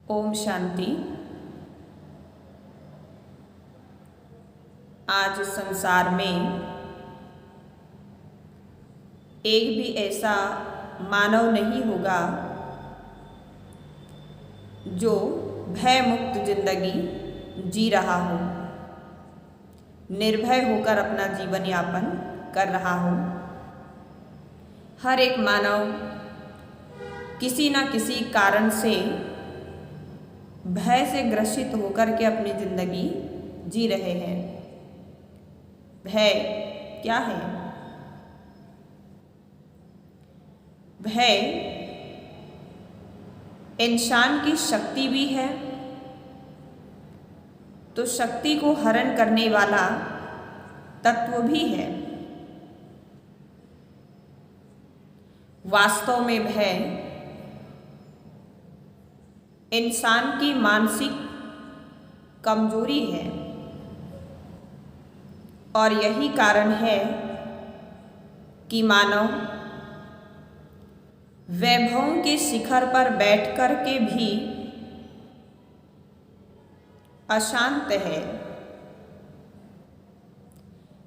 ओम शांति। आज संसार में एक भी ऐसा मानव नहीं होगा जो भय मुक्त जिंदगी जी रहा हो, निर्भय होकर अपना जीवन यापन कर रहा हो। हर एक मानव किसी न किसी कारण से भय से ग्रसित होकर के अपनी जिंदगी जी रहे हैं। भय क्या है? भय इंसान की शक्ति भी है, तो शक्ति को हरण करने वाला तत्व भी है। वास्तव में भय इंसान की मानसिक कमजोरी है और यही कारण है कि मानव वैभवों के शिखर पर बैठकर के भी अशांत है।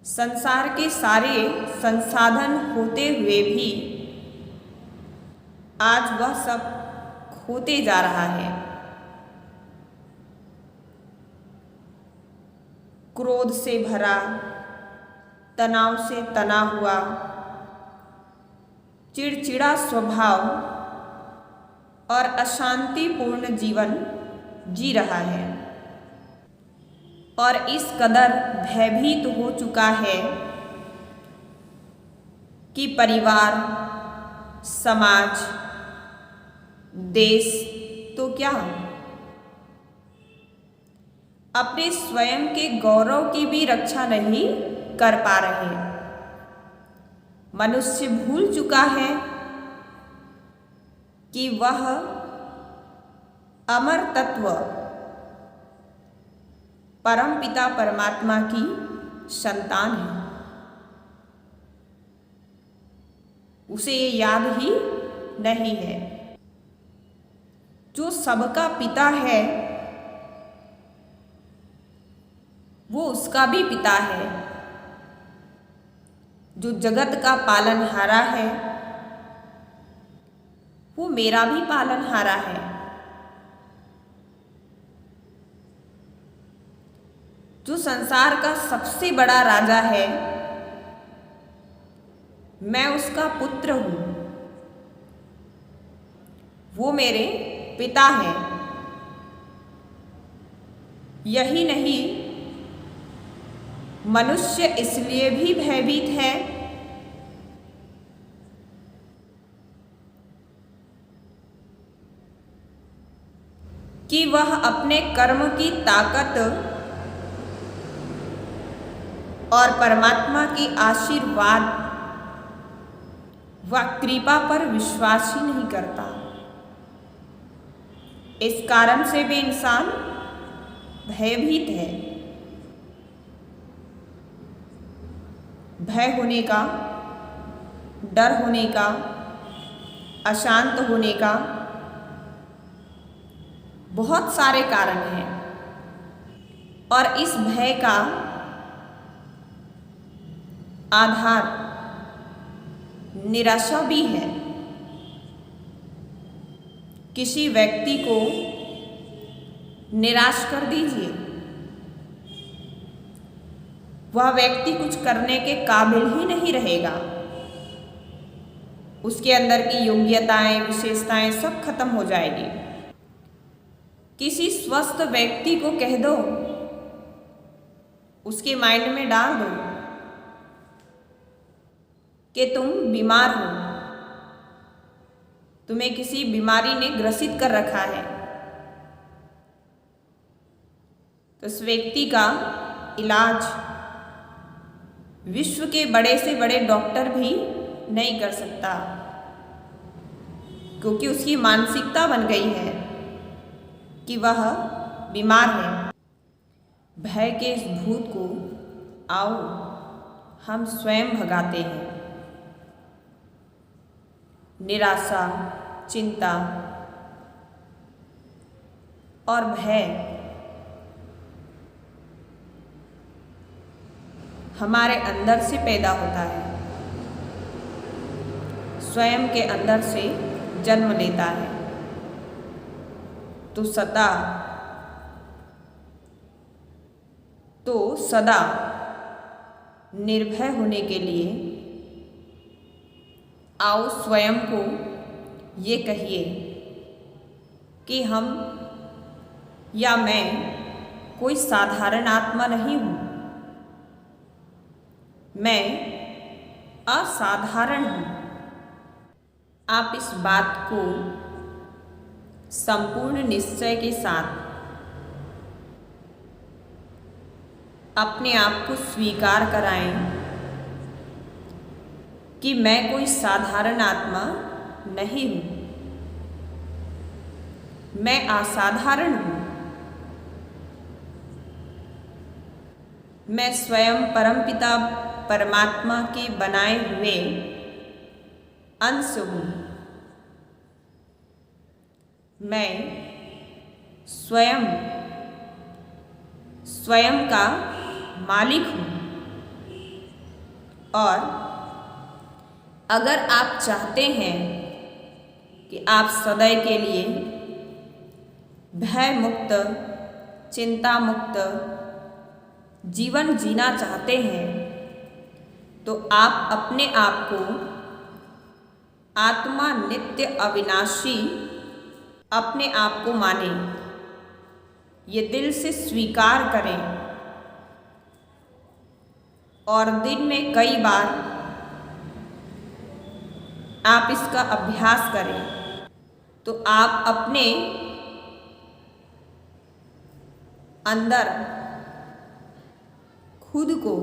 संसार के सारे संसाधन होते हुए भी आज वह सब खोते जा रहा है। क्रोध से भरा, तनाव से तना हुआ, चिड़चिड़ा स्वभाव और अशांतिपूर्ण जीवन जी रहा है और इस कदर भयभीत हो चुका है कि परिवार, समाज, देश तो क्या, अपने स्वयं के गौरव की भी रक्षा नहीं कर पा रहे। मनुष्य भूल चुका है कि वह अमर तत्व परमपिता परमात्मा की संतान है। उसे ये याद ही नहीं है। जो सबका पिता है वो उसका भी पिता है। जो जगत का पालनहारा है वो मेरा भी पालनहारा है। जो संसार का सबसे बड़ा राजा है मैं उसका पुत्र हूं, वो मेरे पिता है। यही नहीं, मनुष्य इसलिए भी भयभीत है कि वह अपने कर्म की ताकत और परमात्मा की आशीर्वाद व कृपा पर विश्वास ही नहीं करता। इस कारण से भी इंसान भयभीत है। भय होने का, डर होने का, अशांत होने का बहुत सारे कारण हैं और इस भय का आधार निराशा भी है। किसी व्यक्ति को निराश कर दीजिए, वह व्यक्ति कुछ करने के काबिल ही नहीं रहेगा। उसके अंदर की योग्यताएं, विशेषताएं सब खत्म हो जाएगी। किसी स्वस्थ व्यक्ति को कह दो, उसके माइंड में डाल दो कि तुम बीमार हो, तुम्हें किसी बीमारी ने ग्रसित कर रखा है, तो उस व्यक्ति का इलाज विश्व के बड़े से बड़े डॉक्टर भी नहीं कर सकता, क्योंकि उसकी मानसिकता बन गई है कि वह बीमार है। भय के इस भूत को आओ हम स्वयं भगाते हैं। निराशा, चिंता और भय हमारे अंदर से पैदा होता है, स्वयं के अंदर से जन्म लेता है। तो सदा निर्भय होने के लिए आओ स्वयं को ये कहिए कि हम या मैं कोई साधारण आत्मा नहीं हूँ, मैं असाधारण हूँ। आप इस बात को संपूर्ण निश्चय के साथ अपने आप को स्वीकार कराएं कि मैं कोई साधारण आत्मा नहीं हूँ, मैं असाधारण हूँ। मैं स्वयं परमपिता परमात्मा के बनाए हुए अंश हूँ। मैं स्वयं का मालिक हूँ। और अगर आप चाहते हैं कि आप सदैव के लिए भय मुक्त, चिंता मुक्त जीवन जीना चाहते हैं, तो आप अपने आप को आत्मा नित्य अविनाशी अपने आप को मानें, ये दिल से स्वीकार करें और दिन में कई बार आप इसका अभ्यास करें, तो आप अपने अंदर खुद को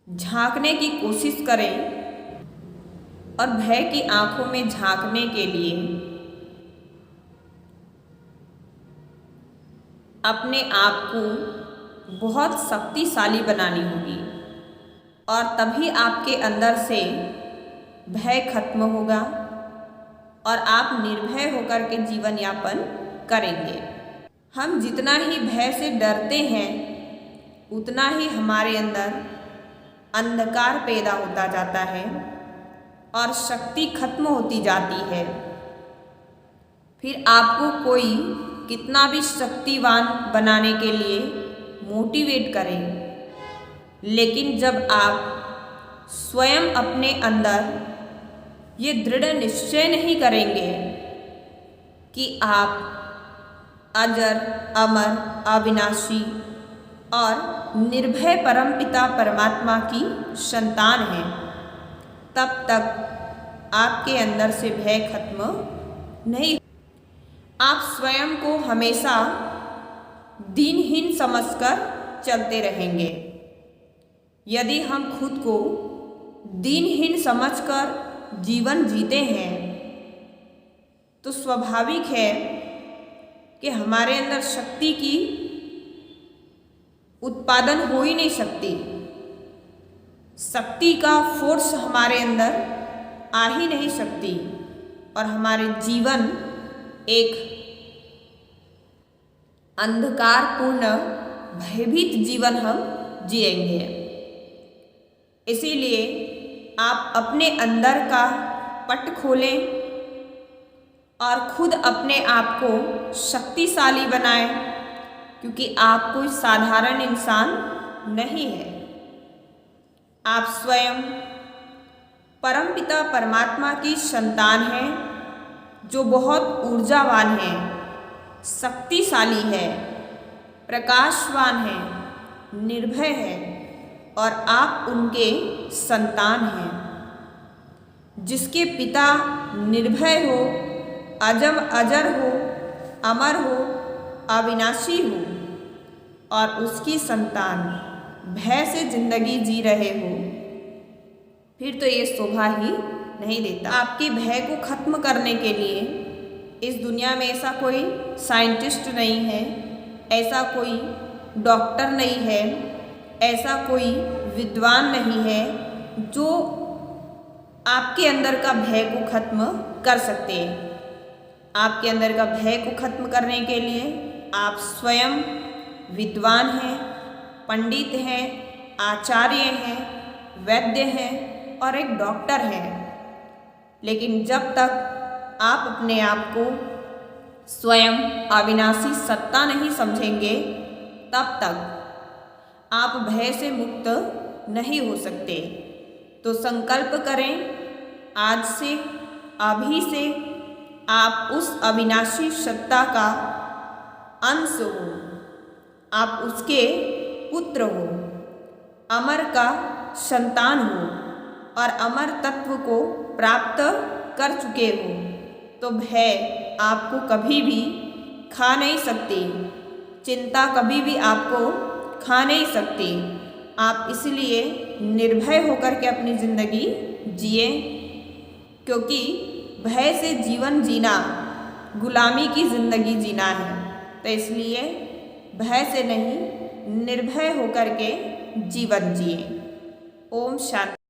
झांकने की कोशिश करें और भय की आंखों में झांकने के लिए अपने आप को बहुत शक्तिशाली बनानी होगी, और तभी आपके अंदर से भय खत्म होगा और आप निर्भय होकर के जीवन यापन करेंगे। हम जितना ही भय से डरते हैं, उतना ही हमारे अंदर अंधकार पैदा होता जाता है और शक्ति खत्म होती जाती है। फिर आपको कोई कितना भी शक्तिवान बनाने के लिए मोटिवेट करे, लेकिन जब आप स्वयं अपने अंदर ये दृढ़ निश्चय नहीं करेंगे कि आप अजर, अमर, अविनाशी और निर्भय परमपिता परमात्मा की संतान हैं, तब तक आपके अंदर से भय खत्म नहीं। आप स्वयं को हमेशा दीनहीन समझकर चलते रहेंगे। यदि हम खुद को दीनहीन समझकर जीवन जीते हैं, तो स्वाभाविक है कि हमारे अंदर शक्ति की उत्पादन हो ही नहीं सकती, शक्ति का फोर्स हमारे अंदर आ ही नहीं सकती, और हमारे जीवन एक अंधकारपूर्ण भयभीत जीवन हम जिएंगे। इसीलिए आप अपने अंदर का पट खोलें और खुद अपने आप को शक्तिशाली बनाएं, क्योंकि आप कोई साधारण इंसान नहीं है। आप स्वयं परमपिता परमात्मा की संतान हैं, जो बहुत ऊर्जावान है, शक्तिशाली है, प्रकाशवान है, निर्भय है, और आप उनके संतान हैं, जिसके पिता निर्भय हो, अजर हो, अमर हो, अविनाशी हो, और उसकी संतान भय से जिंदगी जी रहे हो, फिर तो ये शोभा ही नहीं देता। आपके भय को खत्म करने के लिए इस दुनिया में ऐसा कोई साइंटिस्ट नहीं है, ऐसा कोई डॉक्टर नहीं है, ऐसा कोई विद्वान नहीं है जो आपके अंदर का भय को खत्म कर सकते हैं। आपके अंदर का भय को खत्म करने के लिए आप स्वयं विद्वान हैं, पंडित हैं, आचार्य हैं, वैद्य हैं और एक डॉक्टर हैं। लेकिन जब तक आप अपने आप को स्वयं अविनाशी सत्ता नहीं समझेंगे, तब तक आप भय से मुक्त नहीं हो सकते। तो संकल्प करें, आज से, अभी से आप उस अविनाशी सत्ता का अंश हो, आप उसके पुत्र हो, अमर का संतान हो और अमर तत्व को प्राप्त कर चुके हो। तो भय आपको कभी भी खा नहीं सकती, चिंता कभी भी आपको खा नहीं सकती। आप इसलिए निर्भय होकर के अपनी ज़िंदगी जिए, क्योंकि भय से जीवन जीना गुलामी की ज़िंदगी जीना है। तो इसलिए भय से नहीं, निर्भय होकर के जीवन जिए। ओम शांति।